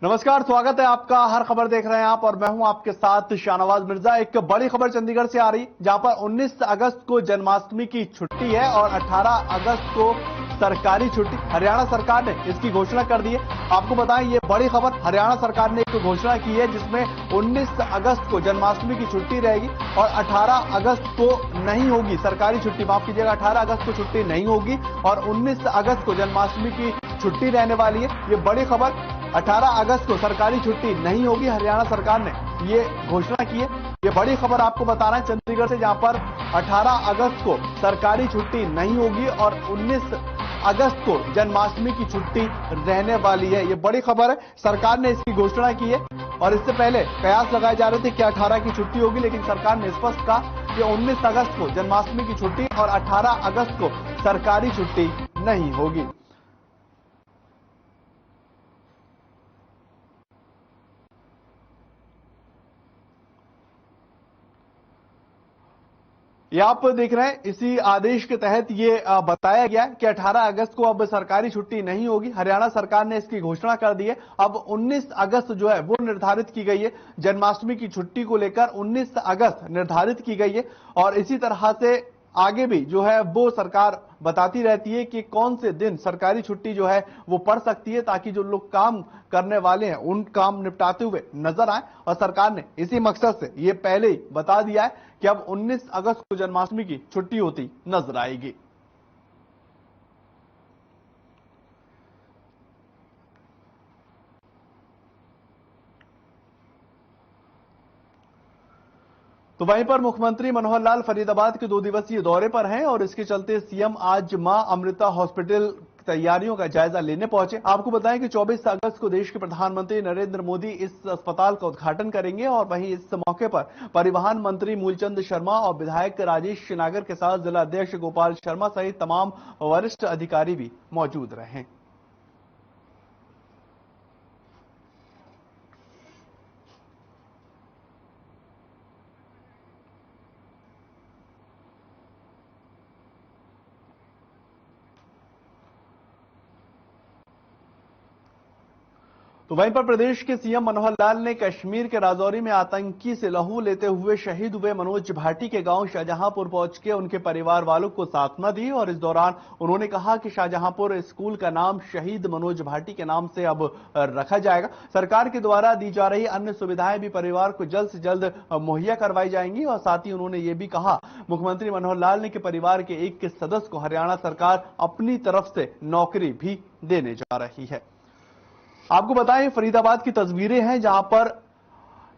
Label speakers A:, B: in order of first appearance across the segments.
A: नमस्कार, स्वागत है आपका। हर खबर देख रहे हैं आप और मैं हूं आपके साथ शाहनवाज मिर्जा। एक बड़ी खबर चंडीगढ़ से आ रही, जहां पर 19 अगस्त को जन्माष्टमी की छुट्टी है और 18 अगस्त को सरकारी छुट्टी। हरियाणा सरकार ने इसकी घोषणा कर दी है। आपको बताएं, ये बड़ी खबर, हरियाणा सरकार ने एक घोषणा की है जिसमें 19 अगस्त को जन्माष्टमी की छुट्टी रहेगी और 18 अगस्त को नहीं होगी सरकारी छुट्टी। माफ कीजिएगा, 18 अगस्त को छुट्टी नहीं होगी और 19 अगस्त को जन्माष्टमी की छुट्टी रहने वाली है। ये बड़ी खबर, 18 अगस्त को सरकारी छुट्टी नहीं होगी, हरियाणा सरकार ने ये घोषणा की है। ये बड़ी खबर आपको बताना है चंडीगढ़ से, जहां पर 18 अगस्त को सरकारी छुट्टी नहीं होगी और 19 अगस्त को जन्माष्टमी की छुट्टी रहने वाली है। ये बड़ी खबर है, सरकार ने इसकी घोषणा की है और इससे पहले कयास लगाए जा रहे थे कि 18 की छुट्टी होगी, लेकिन सरकार ने स्पष्ट कहा कि 19 अगस्त को जन्माष्टमी की छुट्टी और 18 अगस्त को सरकारी छुट्टी नहीं होगी। ये आप देख रहे हैं, इसी आदेश के तहत ये बताया गया कि 18 अगस्त को अब सरकारी छुट्टी नहीं होगी। हरियाणा सरकार ने इसकी घोषणा कर दी है। अब 19 अगस्त जो है वो निर्धारित की गई है, जन्माष्टमी की छुट्टी को लेकर 19 अगस्त निर्धारित की गई है और इसी तरह से आगे भी जो है वो सरकार बताती रहती है कि कौन से दिन सरकारी छुट्टी जो है वो पड़ सकती है, ताकि जो लोग काम करने वाले हैं उन काम निपटाते हुए नजर आए। और सरकार ने इसी मकसद से ये पहले ही बता दिया है कि अब 19 अगस्त को जन्माष्टमी की छुट्टी होती नजर आएगी। तो वहीं पर मुख्यमंत्री मनोहर लाल फरीदाबाद के 2 दिवसीय दौरे पर हैं और इसके चलते सीएम आज मां अमृता हॉस्पिटल तैयारियों का जायजा लेने पहुंचे। आपको बताएं कि 24 अगस्त को देश के प्रधानमंत्री नरेंद्र मोदी इस अस्पताल का उद्घाटन करेंगे और वहीं इस मौके पर परिवहन मंत्री मूलचंद शर्मा और विधायक राजेश नागर के साथ जिला अध्यक्ष गोपाल शर्मा सहित तमाम वरिष्ठ अधिकारी भी मौजूद रहे। तो वहीं पर प्रदेश के सीएम मनोहर लाल ने कश्मीर के राजौरी में आतंकी से लहू लेते हुए शहीद हुए मनोज भाटी के गांव शाहजहांपुर पहुंच के उनके परिवार वालों को सांत्वना दी और इस दौरान उन्होंने कहा कि शाहजहांपुर स्कूल का नाम शहीद मनोज भाटी के नाम से अब रखा जाएगा। सरकार के द्वारा दी जा रही अन्य सुविधाएं भी परिवार को जल्द से जल्द मुहैया करवाई जाएंगी और साथ ही उन्होंने ये भी कहा, मुख्यमंत्री मनोहर लाल ने, कि परिवार के एक सदस्य को हरियाणा सरकार अपनी तरफ से नौकरी भी देने जा रही है। आपको बताएं, फरीदाबाद की तस्वीरें हैं जहां पर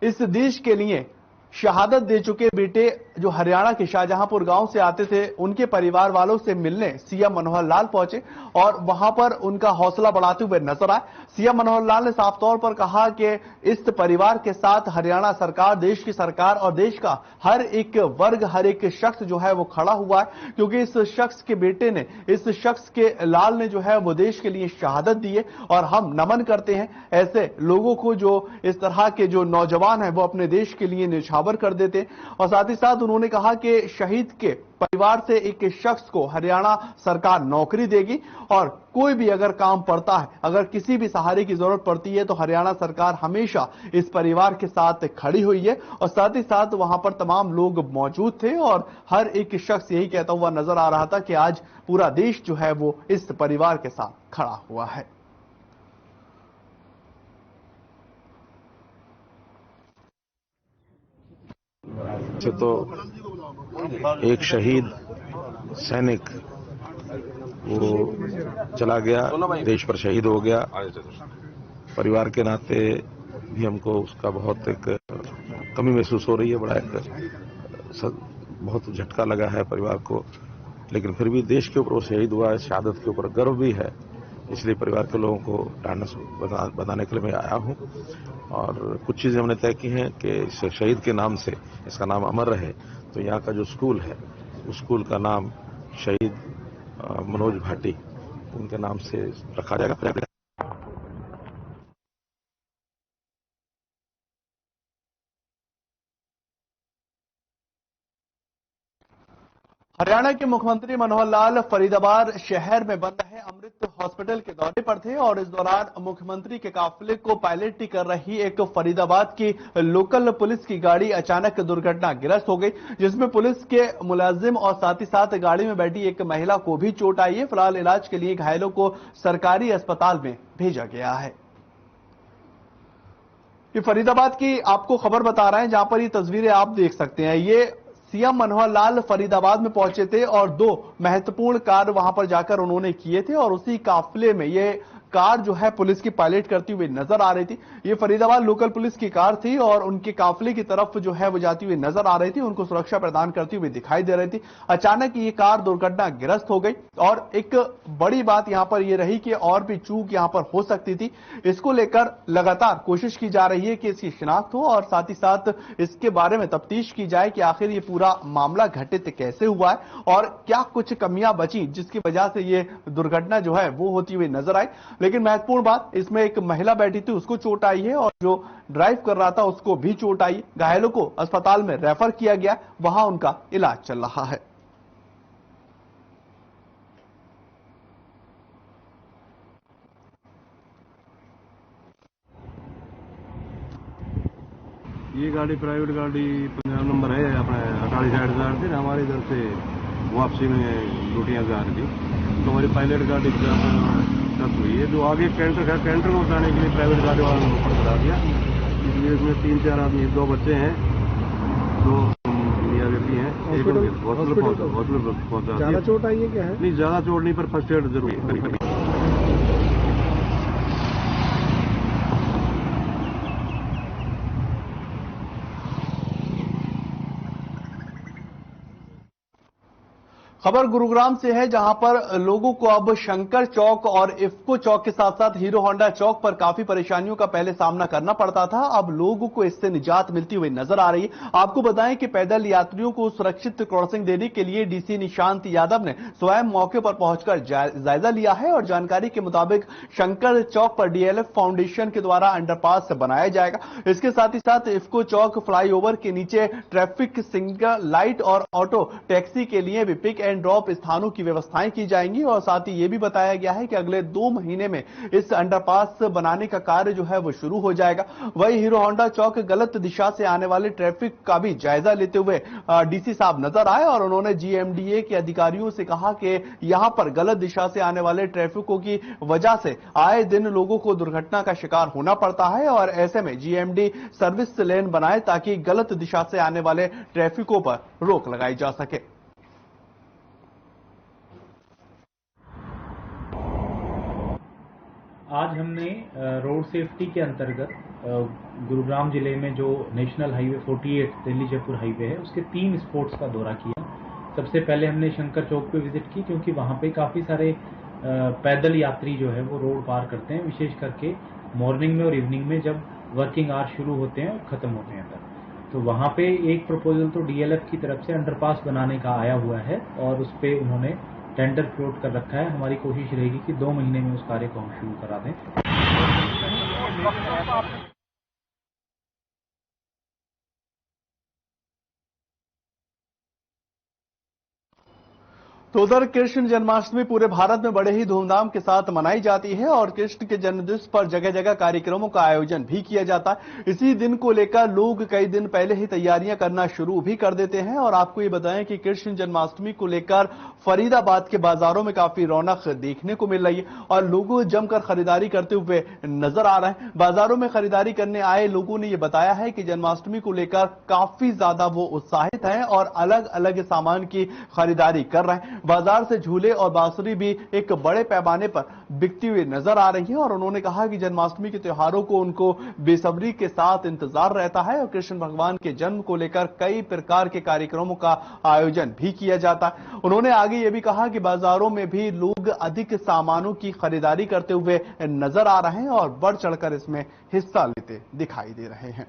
A: इस देश के लिए शहादत दे चुके बेटे जो हरियाणा के शाहजहांपुर गांव से आते थे, उनके परिवार वालों से मिलने सीएम मनोहर लाल पहुंचे और वहां पर उनका हौसला बढ़ाते हुए नजर आए। सीएम मनोहर लाल ने साफ तौर पर कहा कि इस परिवार के साथ हरियाणा सरकार, देश की सरकार और देश का हर एक वर्ग, हर एक शख्स जो है वो खड़ा हुआ है, क्योंकि इस शख्स के बेटे ने, इस शख्स के लाल ने जो है वो देश के लिए शहादत दी है और हम नमन करते हैं ऐसे लोगों को जो इस तरह के जो नौजवान हैं वो अपने देश के लिए न्यौछावर कर देते। और साथ ही साथ उन्होंने कहा कि शहीद के परिवार से एक शख्स को हरियाणा सरकार नौकरी देगी और कोई भी अगर काम पड़ता है, अगर किसी भी सहारे की जरूरत पड़ती है तो हरियाणा सरकार हमेशा इस परिवार के साथ खड़ी हुई है। और साथ ही साथ वहां पर तमाम लोग मौजूद थे और हर एक शख्स यही कहता हुआ नजर आ रहा था कि आज पूरा देश जो है वो इस परिवार के साथ खड़ा हुआ है।
B: तो एक शहीद सैनिक वो चला गया, देश पर शहीद हो गया। परिवार के नाते भी हमको उसका बहुत एक कमी महसूस हो रही है। बड़ा एक बहुत झटका लगा है परिवार को, लेकिन फिर भी देश के ऊपर वो शहीद हुआ है, शहादत के ऊपर गर्व भी है। इसलिए परिवार के लोगों को ढांढस बताने के लिए मैं आया हूं और कुछ चीजें हमने तय की हैं कि शहीद के नाम से इसका नाम अमर रहे। तो यहाँ का जो स्कूल है, उस स्कूल का नाम शहीद मनोज भाटी उनके नाम से रखा जाएगा।
A: हरियाणा के मुख्यमंत्री मनोहर लाल फरीदाबाद शहर में बन रहे अमृत हॉस्पिटल के दौरे पर थे और इस दौरान मुख्यमंत्री के काफिले को पायलट कर रही एक फरीदाबाद की लोकल पुलिस की गाड़ी अचानक दुर्घटनाग्रस्त हो गई, जिसमें पुलिस के मुलाजिम और साथ ही साथ गाड़ी में बैठी एक महिला को भी चोट आई है। फिलहाल इलाज के लिए घायलों को सरकारी अस्पताल में भेजा गया है। ये फरीदाबाद की आपको खबर बता रहे हैं, जहां पर ये तस्वीरें आप देख सकते हैं। ये सीएम मनोहर लाल फरीदाबाद में पहुंचे थे और 2 महत्वपूर्ण कार्य वहां पर जाकर उन्होंने किए थे और उसी काफिले में ये कार जो है पुलिस की पायलट करती हुई नजर आ रही थी। ये फरीदाबाद लोकल पुलिस की कार थी और उनके काफिले की तरफ जो है वो जाती हुई नजर आ रही थी, उनको सुरक्षा प्रदान करती हुई दिखाई दे रही थी। अचानक ये कार दुर्घटनाग्रस्त हो गई और एक बड़ी बात यहां पर यह रही कि और भी चूक यहां पर हो सकती थी। इसको लेकर लगातार कोशिश की जा रही है कि इसकी शिनाख्त हो और साथ ही साथ इसके बारे में तफ्तीश की जाए कि आखिर ये पूरा मामला घटित कैसे हुआ है और क्या कुछ कमियां बची जिसकी वजह से ये दुर्घटना जो है वो होती हुई नजर आई। लेकिन महत्वपूर्ण बात, इसमें एक महिला बैठी थी, उसको चोट आई है और जो ड्राइव कर रहा था उसको भी चोट आई। घायलों को अस्पताल में रेफर किया गया, वहां उनका इलाज चल रहा है।
C: ये गाड़ी प्राइवेट गाड़ी पंजाब नंबर है अपने अटाली साइड जा रही थी, हमारे इधर से वापसी में ड्यूटियां जा रही थी। तो हमारी पायलट गाड़ी टच हुई है। जो आगे कैंटर है, कैंटर में उठाने के लिए प्राइवेट गाड़ी वालों ने ऊपर चढ़ा दिया। इसलिए इसमें 3-4 आदमी, 2 बच्चे हैं, 2 मियां व्यक्ति हैं। हॉस्पिटल पहुंचा।
D: ज्यादा चोट आई है क्या है?
C: नहीं, ज्यादा चोट नहीं, पर फर्स्ट एड जरूर है।
A: खबर गुरुग्राम से है, जहां पर लोगों को अब शंकर चौक और इफ्को चौक के साथ साथ हीरो होंडा चौक पर काफी परेशानियों का पहले सामना करना पड़ता था। अब लोगों को इससे निजात मिलती हुई नजर आ रही है। आपको बताएं कि पैदल यात्रियों को सुरक्षित क्रॉसिंग देने के लिए डीसी निशांत यादव ने स्वयं मौके पर पहुंचकर जायजा लिया है और जानकारी के मुताबिक शंकर चौक पर डीएलएफ फाउंडेशन के द्वारा अंडरपास बनाया जाएगा। इसके साथ ही साथ इफ्को चौक फ्लाईओवर के नीचे ट्रैफिक सिग्नल लाइट और ऑटो टैक्सी के लिए भी पिक एंड ड्रॉप स्थानों की व्यवस्थाएं की जाएंगी और साथ ही यह भी बताया गया है कि अगले 2 महीने में इस अंडरपास बनाने का कार्य जो है वो शुरू हो जाएगा। वही हीरो होंडा चौक गलत दिशा से आने वाले ट्रैफिक का भी जायजा लेते हुए डीसी साहब नजर आए और उन्होंने जीएमडीए के अधिकारियों से कहा कि यहां पर गलत दिशा से आने वाले ट्रैफिकों की वजह से आए दिन लोगों को दुर्घटना का शिकार होना पड़ता है और ऐसे में जीएमडी सर्विस लेन बनाए ताकि गलत दिशा से आने वाले ट्रैफिकों पर रोक लगाई जा सके।
E: आज हमने रोड सेफ्टी के अंतर्गत गुरुग्राम जिले में जो national highway 48 Delhi Jaipur highway है उसके 3 स्पॉट्स का दौरा किया। सबसे पहले हमने शंकर चौक पे विजिट की, क्योंकि वहाँ पे काफ़ी सारे पैदल यात्री जो है वो रोड पार करते हैं, विशेष करके मॉर्निंग में और इवनिंग में जब वर्किंग आवर्स शुरू होते हैं और ख़त्म होते हैं तब। तो वहाँ पे एक प्रपोजल तो डीएलएफ की तरफ से अंडरपास बनाने का आया हुआ है और उस पर उन्होंने टेंडर फ्लोट कर रखा है। हमारी कोशिश रहेगी कि 2 महीने में उस कार्य को हम शुरू करा दें।
A: तो उधर कृष्ण जन्माष्टमी पूरे भारत में बड़े ही धूमधाम के साथ मनाई जाती है और कृष्ण के जन्मदिवस पर जगह जगह कार्यक्रमों का आयोजन भी किया जाता है। इसी दिन को लेकर लोग कई दिन पहले ही तैयारियां करना शुरू भी कर देते हैं और आपको ये बताएं कि कृष्ण जन्माष्टमी को लेकर फरीदाबाद के बाजारों में काफी रौनक देखने को मिल रही है और लोग जमकर खरीदारी करते हुए नजर आ रहे हैं। बाजारों में खरीदारी करने आए लोगों ने यह बताया है कि जन्माष्टमी को लेकर काफी ज्यादा वो उत्साहित हैं और अलग अलग सामान की खरीदारी कर रहे हैं। बाजार से झूले और बांसुरी भी एक बड़े पैमाने पर बिकती हुई नजर आ रही है और उन्होंने कहा कि जन्माष्टमी के त्योहारों को उनको बेसब्री के साथ इंतजार रहता है और कृष्ण भगवान के जन्म को लेकर कई प्रकार के कार्यक्रमों का आयोजन भी किया जाता है। उन्होंने आगे यह भी कहा कि बाजारों में भी लोग अधिक सामानों की खरीदारी करते हुए नजर आ रहे हैं और बढ़ चढ़कर इसमें हिस्सा लेते दिखाई दे रहे हैं।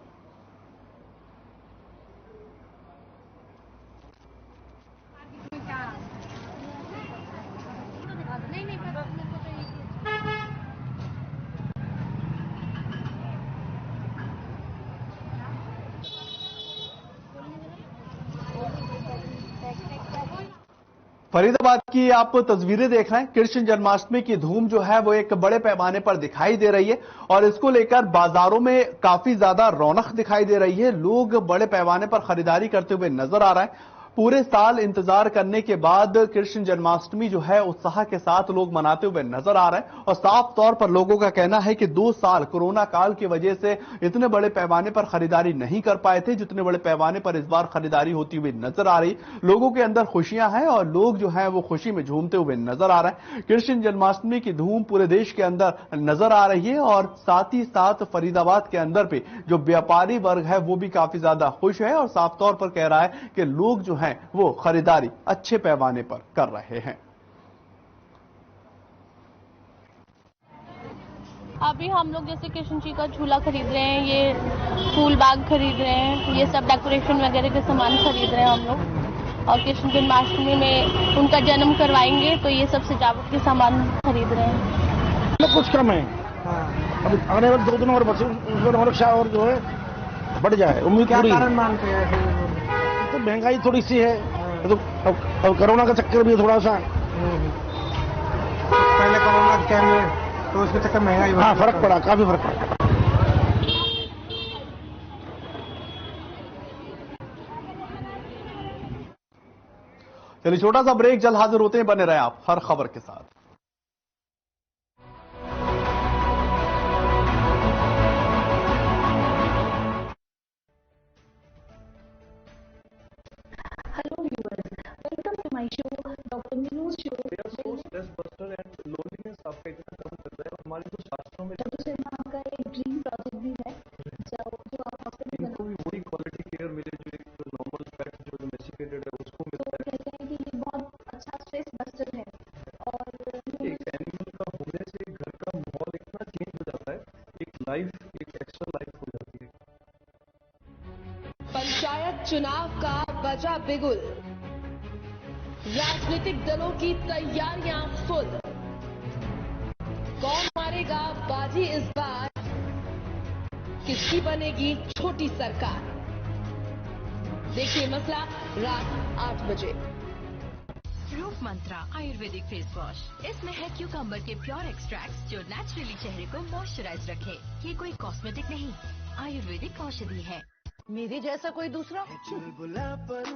A: फरीदाबाद की आप तस्वीरें देख रहे हैं। कृष्ण जन्माष्टमी की धूम जो है वो एक बड़े पैमाने पर दिखाई दे रही है और इसको लेकर बाजारों में काफी ज्यादा रौनक दिखाई दे रही है। लोग बड़े पैमाने पर खरीदारी करते हुए नजर आ रहे हैं। पूरे साल इंतजार करने के बाद कृष्ण जन्माष्टमी जो है उत्साह के साथ लोग मनाते हुए नजर आ रहे हैं और साफ तौर पर लोगों का कहना है कि 2 साल कोरोना काल की वजह से इतने बड़े पैमाने पर खरीदारी नहीं कर पाए थे जितने बड़े पैमाने पर इस बार खरीदारी होती हुई नजर आ रही। लोगों के अंदर खुशियां हैं और लोग जो है वो खुशी में झूमते हुए नजर आ रहे हैं। कृष्ण जन्माष्टमी की धूम पूरे देश के अंदर नजर आ रही है और साथ ही साथ फरीदाबाद के अंदर भी जो व्यापारी वर्ग है वो भी काफी ज्यादा खुश है और साफ तौर पर कह रहा है कि लोग जो है वो खरीदारी अच्छे पैमाने पर कर रहे हैं।
D: अभी हम लोग जैसे कृष्ण जी का झूला खरीद रहे हैं, ये फूल बाग खरीद रहे हैं, ये सब डेकोरेशन वगैरह के सामान खरीद रहे हैं हम लोग। और कृष्ण जन्माष्टमी में उनका जन्म करवाएंगे तो ये सब सजावट के सामान खरीद रहे हैं।
F: कुछ कम है। अभी आने वाले 2 दिन और बचे, उसमें रक्षा और जो है बढ़ जाए। उम्मीद क्या कारण मानते हैं? तो महंगाई थोड़ी सी है, तो अब कोरोना का चक्कर भी थोड़ा सा। पहले कोरोना के टाइम में तो उसके चक्कर महंगाई, हाँ फर्क पड़ा, काफी फर्क पड़ा।
A: चलिए छोटा सा ब्रेक, जल्द हाजिर होते हैं, बने रहे आप हर खबर के साथ।
G: Hello viewers, welcome to my show, Dr. Minoo's show. हमारे जो शास्त्रों में का एक ड्रीम प्रोजेक्ट भी है जो आप हॉस्पिटल में वही क्वालिटी केयर मिले जो एक नॉर्मल पेट जो डोमेस्टिकेटेड है उसको मिलता है। कहते हैं कि ये बहुत अच्छा स्ट्रेस बस्टर है और एक एनिमल का होने से घर का माहौल इतना चेंज हो जाता है, एक एक्स्ट्रा लाइफ हो जाती है।
H: पंचायत चुनाव का बजा बिगुल, राजनीतिक दलों की तैयारियां फुल। कौन मारेगा बाजी इस बार, किसकी बनेगी छोटी सरकार? देखिए मसला रात 8 बजे।
I: रूप मंत्रा आयुर्वेदिक फेस वॉश, इसमें है क्यूकम्बर के प्योर एक्सट्रैक्ट्स जो नेचुरली चेहरे को मॉइस्चराइज रखे। ये कोई कॉस्मेटिक नहीं, आयुर्वेदिक औषधि है।
H: मेरे जैसा कोई दूसरा
J: चुलबुलापन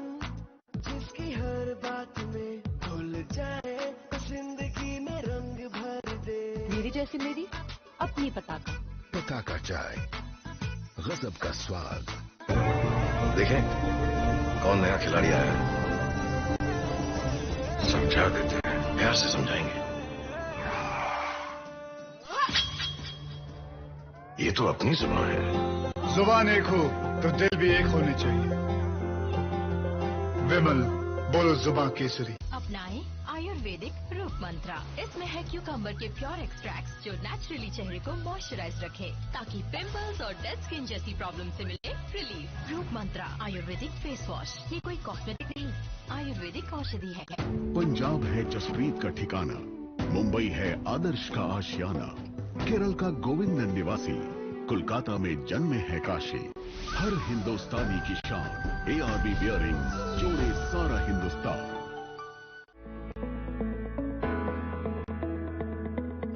J: जिसकी हर बात में घुल जाए, जिंदगी में रंग भर दे।
H: मेरी जैसी मेरी अपनी पताका
K: चाय, गजब का स्वाद। देखें कौन नया खिलाड़ी आया है, समझा देते हैं, प्यार से समझाएंगे। ये तो अपनी जुबान है।
L: जुबान एक हो तो दिल भी एक होने चाहिए। विमल बोलो जुबान केसरी।
I: अपनाएं आयुर्वेदिक रूप मंत्रा, इसमें है क्यूकम्बर के प्योर एक्सट्रैक्ट्स जो नेचुरली चेहरे को मॉइस्चराइज रखे ताकि पिंपल्स और डेड स्किन जैसी प्रॉब्लम से मिले रिलीफ। रूप मंत्रा आयुर्वेदिक फेस वॉश, ये कोई कॉस्मेटिक नहीं, आयुर्वेदिक औषधि है।
M: पंजाब है जसप्रीत का ठिकाना, मुंबई है आदर्श का आशियाना, केरल का गोविंदन निवासी, कोलकाता में जन्मे है काशी। हर हिंदुस्तानी की शान, ARB बियरिंग्स, जोड़े सारा हिंदुस्तान।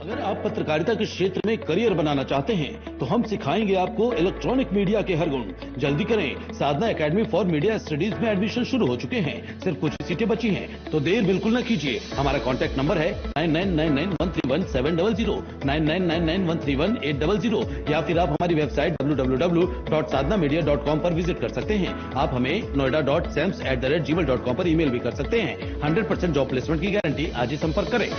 N: अगर आप पत्रकारिता के क्षेत्र में करियर बनाना चाहते हैं तो हम सिखाएंगे आपको इलेक्ट्रॉनिक मीडिया के हर गुण। जल्दी करें, साधना एकेडमी फॉर मीडिया स्टडीज में एडमिशन शुरू हो चुके हैं, सिर्फ कुछ सीटें बची हैं, तो देर बिल्कुल न कीजिए। हमारा कॉन्टैक्ट नंबर है 9999131700, 9999131800, या फिर आप हमारी वेबसाइट www.sadhnamedia.com पर विजिट कर सकते हैं। आप हमें noida.sams@gmail.com पर ईमेल भी कर सकते हैं। 100% जॉब प्लेसमेंट की गारंटी, आज ही संपर्क करें।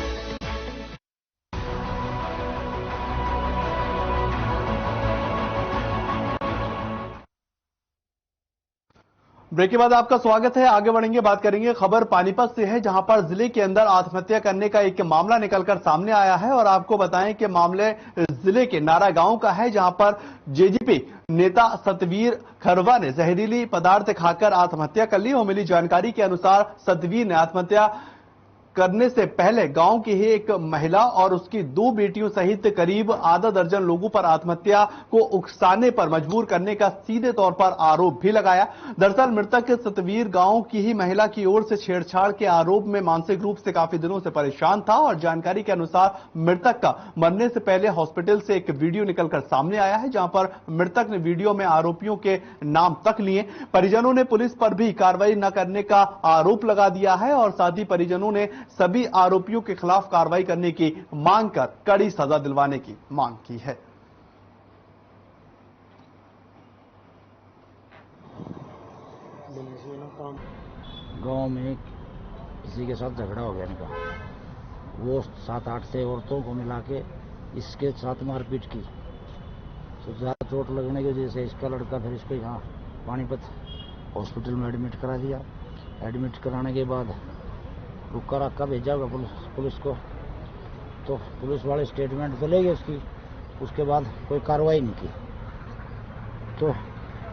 A: ब्रेक के बाद आपका स्वागत है। आगे बढ़ेंगे, बात करेंगे, खबर पानीपत से है जहां पर जिले के अंदर आत्महत्या करने का एक मामला निकलकर सामने आया है और आपको बताएं कि मामले जिले के नारा गांव का है जहां पर जेजेपी नेता सतवीर खरवा ने जहरीली पदार्थ खाकर आत्महत्या कर ली और मिली जानकारी के अनुसार सतवीर ने आत्महत्या करने से पहले गांव की ही एक महिला और उसकी 2 बेटियों सहित करीब आधा दर्जन लोगों पर आत्महत्या को उकसाने पर मजबूर करने का सीधे तौर पर आरोप भी लगाया। दरअसल मृतक सतवीर गांव की ही महिला की ओर से छेड़छाड़ के आरोप में मानसिक रूप से काफी दिनों से परेशान था और जानकारी के अनुसार मृतक का मरने से पहले हॉस्पिटल से एक वीडियो निकलकर सामने आया है, जहां पर मृतक ने वीडियो में आरोपियों के नाम तक लिए। परिजनों ने पुलिस पर भी कार्रवाई न करने का आरोप लगा दिया है और साथ ही परिजनों ने सभी आरोपियों के खिलाफ कार्रवाई करने की मांग कर कड़ी सजा दिलवाने की मांग की है।
F: गांव में किसी के साथ झगड़ा हो गया इनका, वो 7-8 से औरतों को मिला के इसके साथ मारपीट की, तो ज्यादा चोट लगने की वजह से इसका लड़का फिर इसको यहाँ पानीपत हॉस्पिटल में एडमिट करा दिया। एडमिट कराने के बाद रुका रखा भेजा होगा पुलिस को, तो पुलिस वाले स्टेटमेंट तो ले गए उसकी, उसके बाद कोई कार्रवाई नहीं की, तो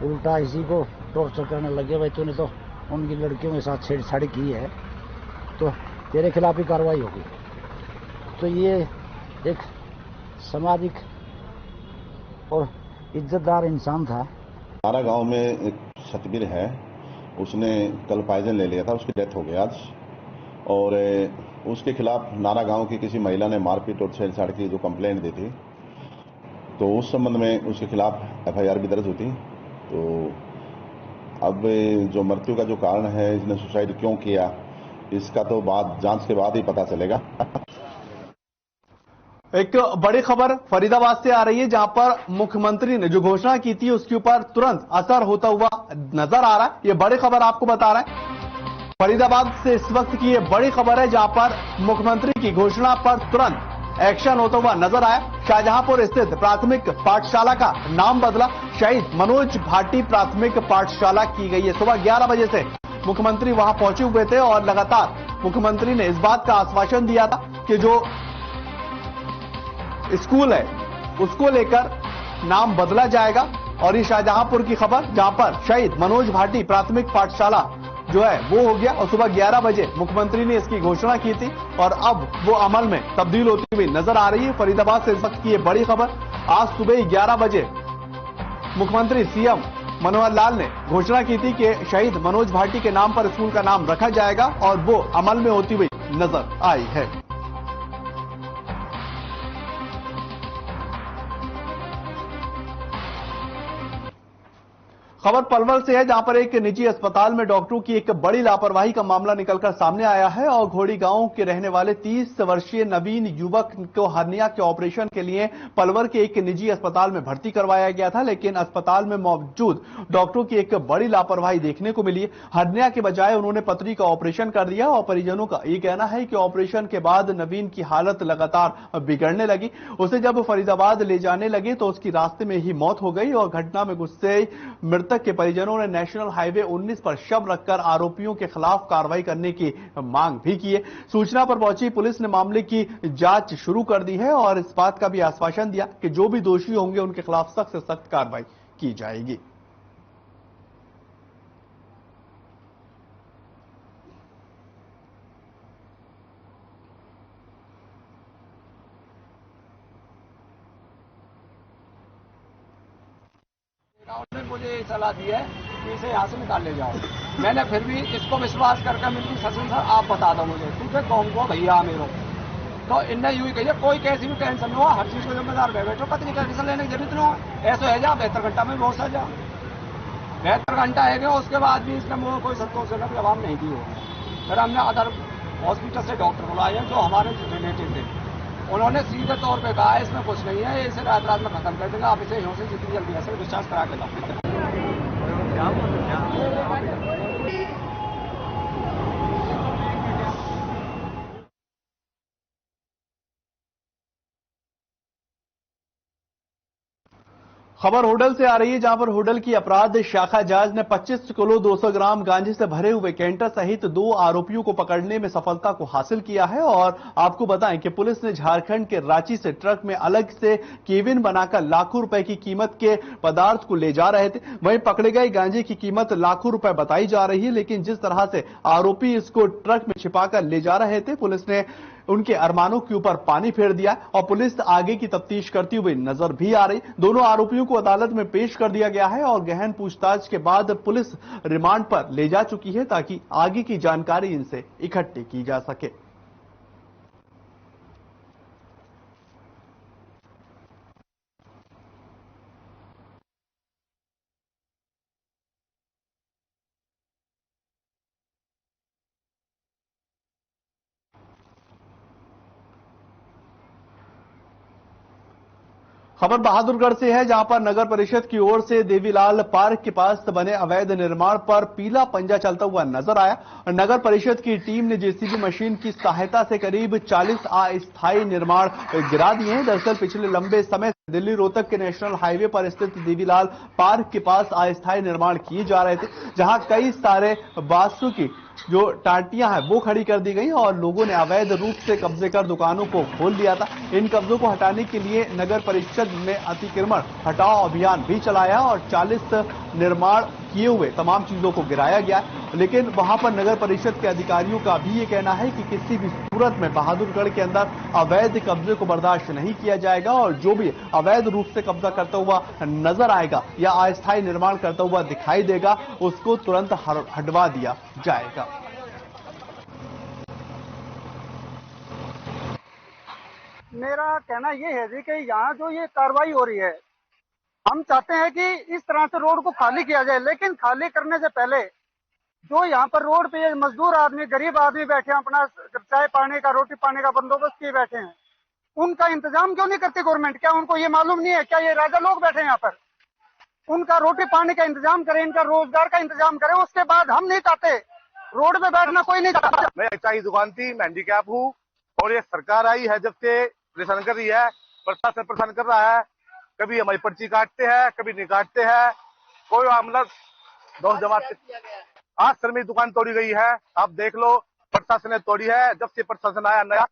F: उल्टा इसी को टॉर्चर करने लगे, भाई तूने तो उनकी लड़कियों के साथ छेड़छाड़ की है तो तेरे खिलाफ ही कार्रवाई होगी। तो ये एक सामाजिक और इज्जतदार इंसान था।
B: हमारा गांव में एक सतवीर है, उसने कल पॉइजन ले लिया था, उसकी डेथ हो गई आज, और उसके खिलाफ नारा गांव की किसी महिला ने मारपीट और छेड़छाड़ की जो कंप्लेंट दी थी, तो उस संबंध में उसके खिलाफ एफआईआर भी दर्ज होती। तो अब जो मृत्यु का जो कारण है, इसने सुसाइड क्यों किया, इसका तो बाद जांच के बाद ही पता चलेगा।
A: एक बड़ी खबर फरीदाबाद से आ रही है, जहां पर मुख्यमंत्री ने जो घोषणा की थी उसके ऊपर तुरंत असर होता हुआ नजर आ रहा है। ये बड़ी खबर आपको बता रहा है फरीदाबाद से इस वक्त की ये बड़ी खबर है, जहां पर मुख्यमंत्री की घोषणा पर तुरंत एक्शन होता हुआ नजर आया। शाहजहांपुर स्थित प्राथमिक पाठशाला का नाम बदला, शहीद मनोज भाटी प्राथमिक पाठशाला की गई है। सुबह 11 बजे से मुख्यमंत्री वहां पहुंचे हुए थे और लगातार मुख्यमंत्री ने इस बात का आश्वासन दिया था कि जो स्कूल है उसको लेकर नाम बदला जाएगा। और ये शाहजहांपुर की खबर, जहां पर शहीद मनोज भाटी प्राथमिक पाठशाला जो है वो हो गया और सुबह 11 बजे मुख्यमंत्री ने इसकी घोषणा की थी और अब वो अमल में तब्दील होती हुई नजर आ रही है। फरीदाबाद से इस वक्त की ये बड़ी खबर, आज सुबह 11 बजे मुख्यमंत्री सीएम मनोहर लाल ने घोषणा की थी कि शहीद मनोज भाटी के नाम पर स्कूल का नाम रखा जाएगा और वो अमल में होती हुई नजर आई है। खबर पलवल से है, जहां पर एक निजी अस्पताल में डॉक्टरों की एक बड़ी लापरवाही का मामला निकलकर सामने आया है और घोड़ी गांव के रहने वाले 30 वर्षीय नवीन युवक को हर्निया के ऑपरेशन के लिए पलवल के एक निजी अस्पताल में भर्ती करवाया गया था, लेकिन अस्पताल में मौजूद डॉक्टरों की एक बड़ी लापरवाही देखने को मिली। हर्निया के बजाय उन्होंने पथरी का ऑपरेशन कर दिया और परिजनों का यह कहना है कि ऑपरेशन के बाद नवीन की हालत लगातार बिगड़ने लगी। उसे जब फरीदाबाद ले जाने लगे तो उसकी रास्ते में ही मौत हो गई और घटना में गुस्से मृतक के परिजनों ने नेशनल हाईवे 19 पर शव रखकर आरोपियों के खिलाफ कार्रवाई करने की मांग भी की है। सूचना पर पहुंची पुलिस ने मामले की जांच शुरू कर दी है और इस बात का भी आश्वासन दिया कि जो भी दोषी होंगे उनके खिलाफ सख्त से सख्त कार्रवाई की जाएगी।
O: ने मुझे ये सलाह दी है कि इसे यहाँ से निकाल ले जाओ। मैंने फिर भी इसको विश्वास करके मेरी सचिन सर आप बता दो मुझे, तुझे कौन को भैया मेरे, तो इनने यूं ही कही कोई कैसी भी टेंशन नहीं हुआ, हर चीज को जिम्मेदार बैठो, पत्नी का टेंशन लेने की जरूरत नहीं हो, ऐसा है जा 72 घंटा में बहुत सा जा 72 घंटा है गया, उसके बाद भी इसने कोई संतोषजनक जवाब नहीं दी हो। फिर हमने अदर हॉस्पिटल से डॉक्टर बुलाए जो हमारे रिलेटिव थे, उन्होंने सीधे तौर पे कहा इसमें कुछ नहीं है, इसे रात में खत्म कर देगा, आप इसे यहाँ से जितनी जल्दी ऐसे डिस्चार्ज करा के लाओ।
A: खबर होडल से आ रही है, जहां पर होडल की अपराध शाखा जांच ने 25 किलो 200 ग्राम गांजे से भरे हुए कैंटर सहित 2 आरोपियों को पकड़ने में सफलता को हासिल किया है। और आपको बताएं कि पुलिस ने झारखंड के रांची से ट्रक में अलग से केबिन बनाकर लाखों रुपए की कीमत के पदार्थ को ले जा रहे थे। वहीं पकड़े गए गांजे की कीमत लाखों रुपए बताई जा रही है, लेकिन जिस तरह से आरोपी इसको ट्रक में छिपाकर ले जा रहे थे, पुलिस ने उनके अरमानों के ऊपर पानी फेर दिया और पुलिस आगे की तफ्तीश करती हुई नजर भी आ रही। दोनों आरोपियों को अदालत में पेश कर दिया गया है और गहन पूछताछ के बाद पुलिस रिमांड पर ले जा चुकी है ताकि आगे की जानकारी इनसे इकट्ठी की जा सके। खबर बहादुरगढ़ से है, जहां पर नगर परिषद की ओर से देवीलाल पार्क के पास बने अवैध निर्माण पर पीला पंजा चलता हुआ नजर आया। नगर परिषद की टीम ने जेसीबी मशीन की सहायता से करीब 40 अस्थायी निर्माण गिरा दिए हैं। दरअसल पिछले लंबे समय से दिल्ली रोहतक के नेशनल हाईवे पर स्थित देवीलाल पार्क के पास अस्थायी निर्माण किए जा रहे थे, जहां कई सारे बांसों की जो टाटियां हैं वो खड़ी कर दी गई और लोगों ने अवैध रूप से कब्जे कर दुकानों को खोल दिया था। इन कब्जों को हटाने के लिए नगर परिषद ने अतिक्रमण हटाओ अभियान भी चलाया और 40 निर्माण किए हुए तमाम चीजों को गिराया गया। लेकिन वहां पर नगर परिषद के अधिकारियों का भी ये कहना है कि किसी भी सूरत में बहादुरगढ़ के अंदर अवैध कब्जे को बर्दाश्त नहीं किया जाएगा और जो भी अवैध रूप से कब्जा करता हुआ नजर आएगा या अस्थायी निर्माण करता हुआ दिखाई देगा, उसको तुरंत हटवा दिया जाएगा।
P: मेरा कहना यह है जी कि यहाँ जो ये कार्रवाई हो रही है, हम चाहते हैं कि इस तरह से रोड को खाली किया जाए, लेकिन खाली करने से पहले जो यहाँ पर रोड पे ये मजदूर आदमी, गरीब आदमी बैठे हैं, अपना चाय पानी का, रोटी पानी का बंदोबस्त किए बैठे हैं, उनका इंतजाम क्यों नहीं करती गवर्नमेंट? क्या उनको ये मालूम नहीं है क्या ये राजा लोग बैठे हैं यहाँ पर? उनका रोटी पानी का इंतजाम करें, इनका रोजगार का इंतजाम करें। उसके बाद हम नहीं चाहते रोड पे बैठना, कोई नहीं चाहता।
Q: मैं चाय दुकान थी, मैं हैंडीकैप हूँ और ये सरकार आई है जब से परेशान कर रही है, प्रशासन परेशान कर रहा है। कभी हमारी पर्ची काटते हैं, कभी नहीं काटते हैं। कोई मतलब दोस्त जमाते। आज सर मेरी दुकान तोड़ी गई है, आप देख लो, प्रशासन ने तोड़ी है। जब से प्रशासन आया नया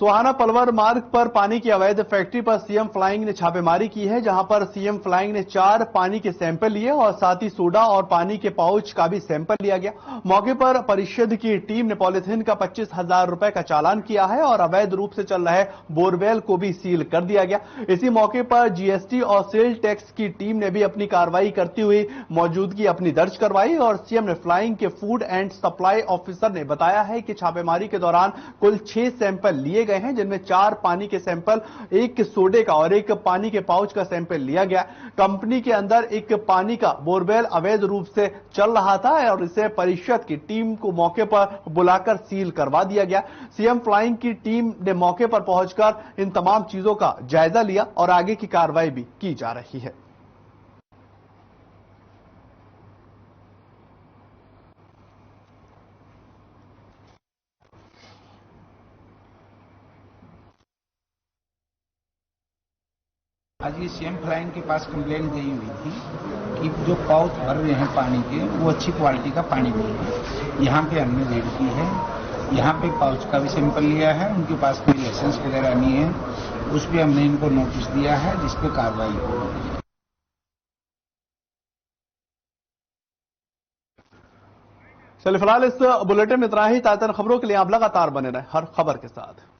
A: सुहाना पलवर मार्ग पर पानी की अवैध फैक्ट्री पर सीएम फ्लाइंग ने छापेमारी की है, जहां पर सीएम फ्लाइंग ने 4 पानी के सैंपल लिए और साथ ही सोडा और पानी के पाउच का भी सैंपल लिया गया। मौके पर परिषद की टीम ने पॉलिथीन का 25,000 रुपए का चालान किया है और अवैध रूप से चल रहे बोरवेल को भी सील कर दिया गया। इसी मौके पर जीएसटी और सेल टैक्स की टीम ने भी अपनी कार्रवाई करती हुई मौजूदगी अपनी दर्ज करवाई और सीएम ने फ्लाइंग के फूड एंड सप्लाई ऑफिसर ने बताया है कि छापेमारी के दौरान कुल 6 सैंपल लिए गए हैं, जिनमें 4 पानी के सैंपल, 1 सोडे का और 1 पानी के पाउच का सैंपल लिया गया। कंपनी के अंदर एक पानी का बोरवेल अवैध रूप से चल रहा था और इसे परिषद की टीम को मौके पर बुलाकर सील करवा दिया गया। सीएम फ्लाइंग की टीम ने मौके पर पहुंचकर इन तमाम चीजों का जायजा लिया और आगे की कार्रवाई भी की जा रही है।
R: आज ये सीएम फ्लाइंग के पास कंप्लेंट गई हुई थी कि जो पाउच भर रहे हैं पानी के, वो अच्छी क्वालिटी का पानी नहीं है। यहाँ पे हमने रेड की है, यहाँ पे पाउच का भी सैंपल लिया है, उनके पास कोई लाइसेंस वगैरह नहीं है, उस पर हमने इनको नोटिस दिया है जिस पे कार्रवाई होगी।
A: चलिए फिलहाल इस बुलेटिन में इतना ही। ताज़ा खबरों के लिए आप लगातार बने रहें हर खबर के साथ।